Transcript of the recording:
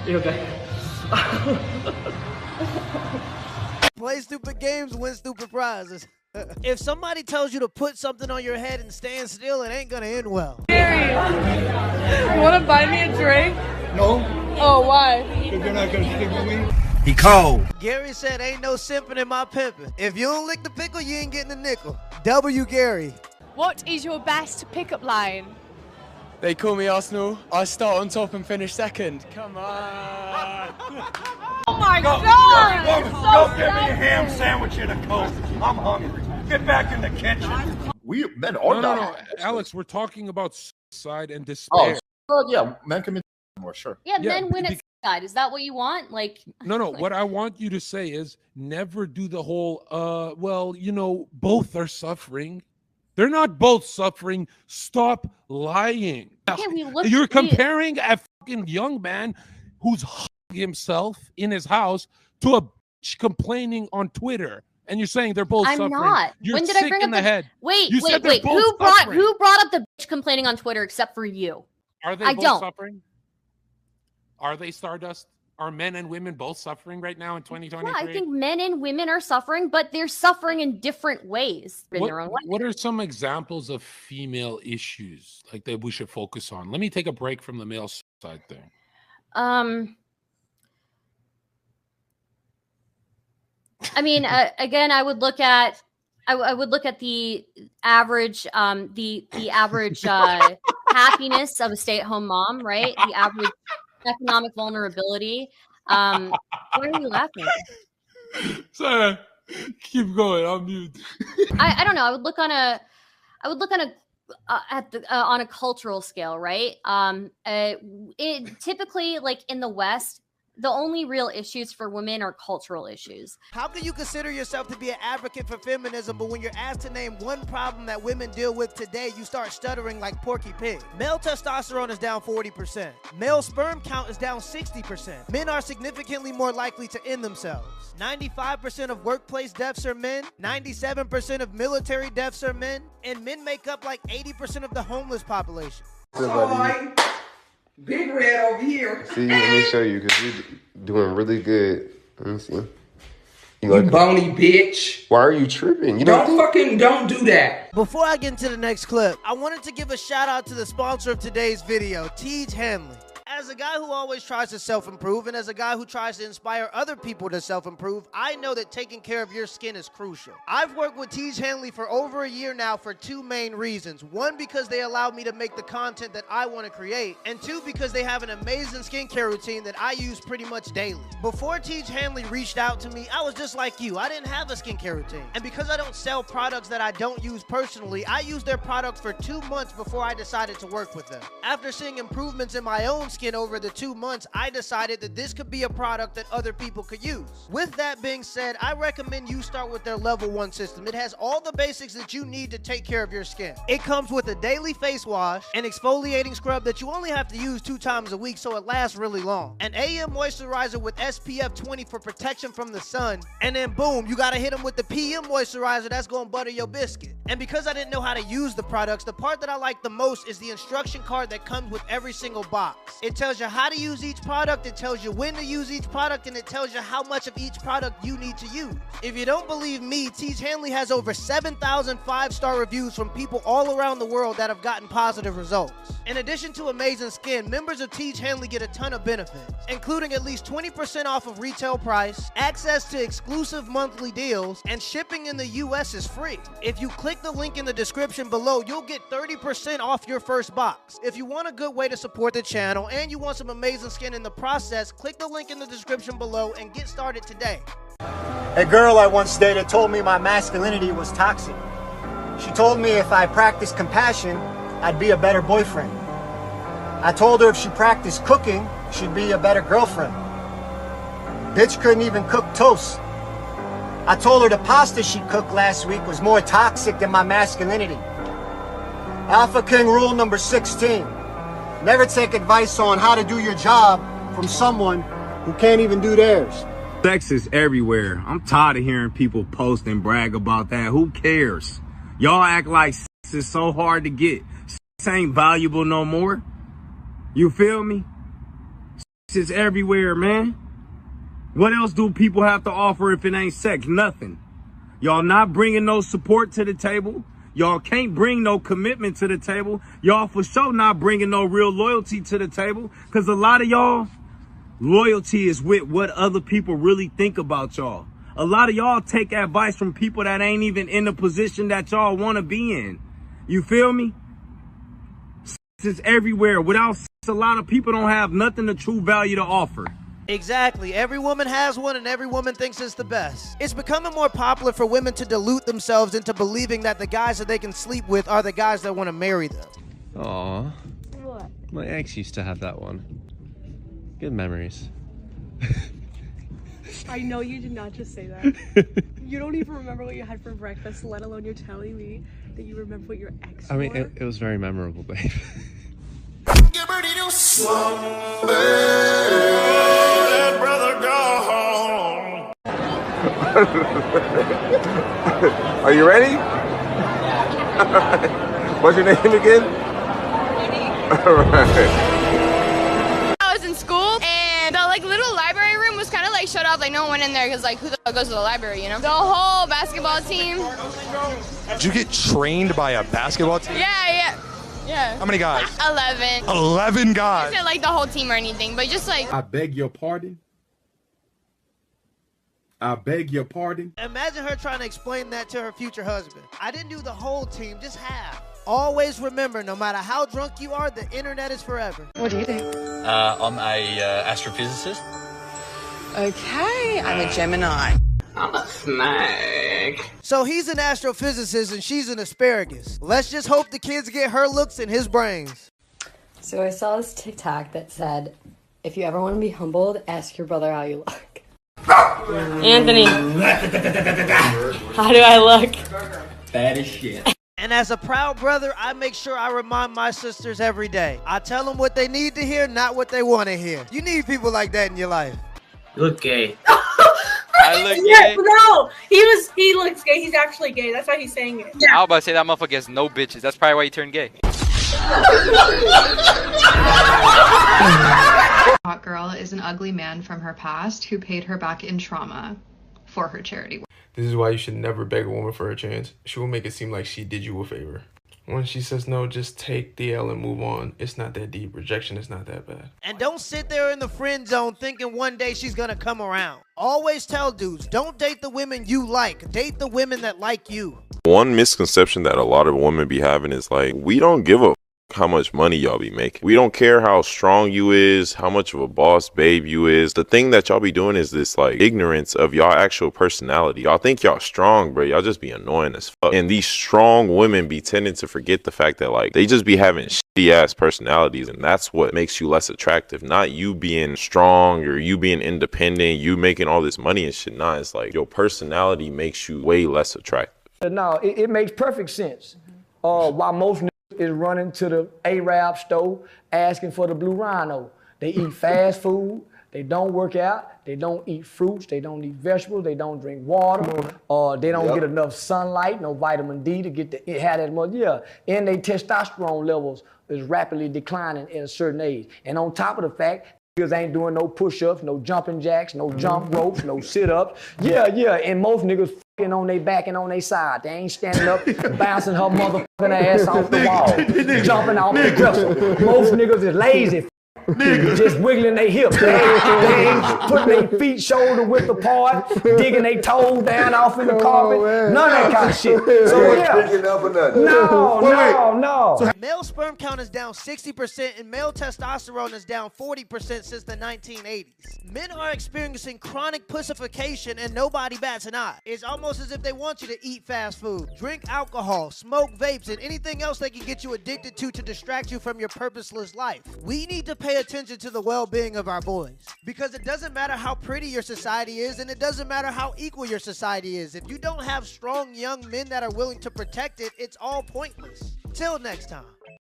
You okay? Play stupid games, win stupid prizes. If somebody tells you to put something on your head and stand still, it ain't gonna end well. Gary, you wanna buy me a drink? No. Oh, why? Because you're not gonna stick with me. He cold. Gary said, ain't no simping in my pimping. If you don't lick the pickle, you ain't getting a nickel. W. Gary. What is your best pickup line? They call me Arsenal. I start on top and finish second. Come on. Oh my God! Go get me a ham sandwich and a Coke. I'm hungry. Get back in the kitchen. We men are No, Alex, we're talking about suicide and despair. Oh, yeah, men commit more, sure. Yeah, men win at suicide. Is that what you want? Like, no. What I want you to say is never do the whole, well, you know, both are suffering. They're not both suffering. Stop lying. You're comparing a fucking young man who's himself in his house to a bitch complaining on Twitter, and you're saying they're both suffering. I'm not. You're when did sick I bring in up the head. Wait. Who brought up the bitch complaining on Twitter except for you? Are they both suffering? Are they Stardust? Are men and women both suffering right now in 2023? Yeah, I think men and women are suffering, but they're suffering in different ways in their own way. What are some examples of female issues like that we should focus on? Let me take a break from the male side thing. I mean, again, I would look at the average happiness of a stay-at-home mom, right? The average economic vulnerability. Why are you laughing? Sorry, keep going. I'm mute. I don't know. I would look on a cultural scale, right? Typically, like in the West, the only real issues for women are cultural issues. How can you consider yourself to be an advocate for feminism, but when you're asked to name one problem that women deal with today, you start stuttering like Porky Pig? Male testosterone is down 40%. Male sperm count is down 60%. Men are significantly more likely to end themselves. 95% of workplace deaths are men. 97% of military deaths are men. And men make up like 80% of the homeless population. Big red over here. See, let me show you, because you're doing really good. Let me see. You like bony bitch. Why are you tripping? You don't do that. Before I get into the next clip, I wanted to give a shout out to the sponsor of today's video, TIK Hanley. As a guy who always tries to self-improve, and as a guy who tries to inspire other people to self-improve, I know that taking care of your skin is crucial. I've worked with TIK Hanley for over a year now for two main reasons. One, because they allow me to make the content that I want to create, and two, because they have an amazing skincare routine that I use pretty much daily. Before TIK Hanley reached out to me, I was just like you. I didn't have a skincare routine. And because I don't sell products that I don't use personally, I used their products for 2 months before I decided to work with them. After seeing improvements in my own skin over the 2 months, I decided that this could be a product that other people could use. With that being said, I recommend you start with their level 1 system. It has all the basics that you need to take care of your skin. It comes with a daily face wash, an exfoliating scrub that you only have to use 2 times a week so it lasts really long, an AM moisturizer with SPF 20 for protection from the sun, and then boom, you gotta hit them with the PM moisturizer that's gonna butter your biscuit. And because I didn't know how to use the products, the part that I like the most is the instruction card that comes with every single box. It tells you how to use each product, it tells you when to use each product, and it tells you how much of each product you need to use. If you don't believe me, TIK Hanley has over 7,000 5-star reviews from people all around the world that have gotten positive results. In addition to amazing skin, members of TIK Hanley get a ton of benefits, including at least 20% off of retail price, access to exclusive monthly deals, and shipping in the US is free. If you click the link in the description below, you'll get 30% off your first box. If you want a good way to support the channel and you want some amazing skin in the process, click the link in the description below and get started today. A girl I once dated told me my masculinity was toxic. She told me if I practiced compassion, I'd be a better boyfriend. I told her if she practiced cooking, she'd be a better girlfriend. Bitch couldn't even cook toast. I told her the pasta she cooked last week was more toxic than my masculinity. Alpha King rule number 16. Never take advice on how to do your job from someone who can't even do theirs. Sex is everywhere. I'm tired of hearing people post and brag about that. Who cares? Y'all act like sex is so hard to get. Sex ain't valuable no more. You feel me? Sex is everywhere, man. What else do people have to offer if it ain't sex? Nothing. Y'all not bringing no support to the table. Y'all can't bring no commitment to the table. Y'all for sure not bringing no real loyalty to the table. Because a lot of y'all, loyalty is with what other people really think about y'all. A lot of y'all take advice from people that ain't even in the position that y'all want to be in. You feel me? Sex is everywhere. Without sex, a lot of people don't have nothing of true value to offer. Exactly. Every woman has one and every woman thinks it's the best. It's becoming more popular for women to delude themselves into believing that the guys that they can sleep with are the guys that want to marry them. Aw. What? My ex used to have that one. Good memories. I know you did not just say that. You don't even remember what you had for breakfast, let alone you're telling me that you remember what your ex I mean, wore. it was very memorable, babe. Are you ready? What's your name again? All right. I was in school and the little library room was kind of shut off. No one went in there because who the fuck goes to the library, you know? The whole basketball team. Did you get trained by a basketball team? Yeah. How many guys? 11. 11 guys. Not the whole team or anything, but just I beg your pardon. I beg your pardon. Imagine her trying to explain that to her future husband. I didn't do the whole team, just half. Always remember, no matter how drunk you are, the internet is forever. What do you think? I'm a astrophysicist. Okay, I'm a Gemini. I'm a snake. So he's an astrophysicist and she's an asparagus. Let's just hope the kids get her looks and his brains. So I saw this TikTok that said, if you ever want to be humbled, ask your brother how you look. Anthony, how do I look? Bad as shit. And as a proud brother, I make sure I remind my sisters every day. I tell them what they need to hear, not what they want to hear. You need people like that in your life. You look gay. I look gay. No, he looks gay. He's actually gay. That's why he's saying it. I was about to say that motherfucker has no bitches. That's probably why he turned gay. Hot girl is an ugly man from her past who paid her back in trauma for her charity work. This is why you should never beg a woman for a chance. She will make it seem like she did you a favor. When she says no, just take the L and move on. It's not that deep. Rejection is not that bad. And don't sit there in the friend zone thinking one day she's gonna come around. Always tell dudes, don't date the women you like. Date the women that like you. One misconception that a lot of women be having is we don't give a how much money y'all be making. We don't care how strong you is, how much of a boss babe you is. The thing that y'all be doing is this ignorance of y'all actual personality. Y'all think y'all strong, bro. Y'all just be annoying as fuck. And these strong women be tending to forget the fact that they just be having shitty ass personalities, and that's what makes you less attractive. Not you being strong or you being independent, you making all this money and shit. Nah, it's your personality makes you way less attractive. No, it makes perfect sense. While most is running to the Arab store asking for the blue rhino. They eat fast food, they don't work out, they don't eat fruits, they don't eat vegetables, they don't drink water, they don't get enough sunlight, no vitamin D to get the have that much. Yeah, and their testosterone levels is rapidly declining at a certain age. And on top of the fact, niggas ain't doing no push-ups, no jumping jacks, no jump ropes, no sit-ups. Yeah, and most niggas on their back and on their side. They ain't standing up, bouncing her motherfucking ass off the wall, jumping off the dresser. Most niggas is lazy. Just wiggling their hips. They ain't putting their feet shoulder width apart, digging their toes down off in the carpet. None of that kind of shit. So no. So male sperm count is down 60% and male testosterone is down 40% since the 1980s. Men are experiencing chronic pussification and nobody bats an eye. It's almost as if they want you to eat fast food, drink alcohol, smoke vapes, and anything else they can get you addicted to distract you from your purposeless life. We need to pay attention to the well-being of our boys, because it doesn't matter how pretty your society is and it doesn't matter how equal your society is. If you don't have strong young men that are willing to protect it, it's all pointless. Till next time.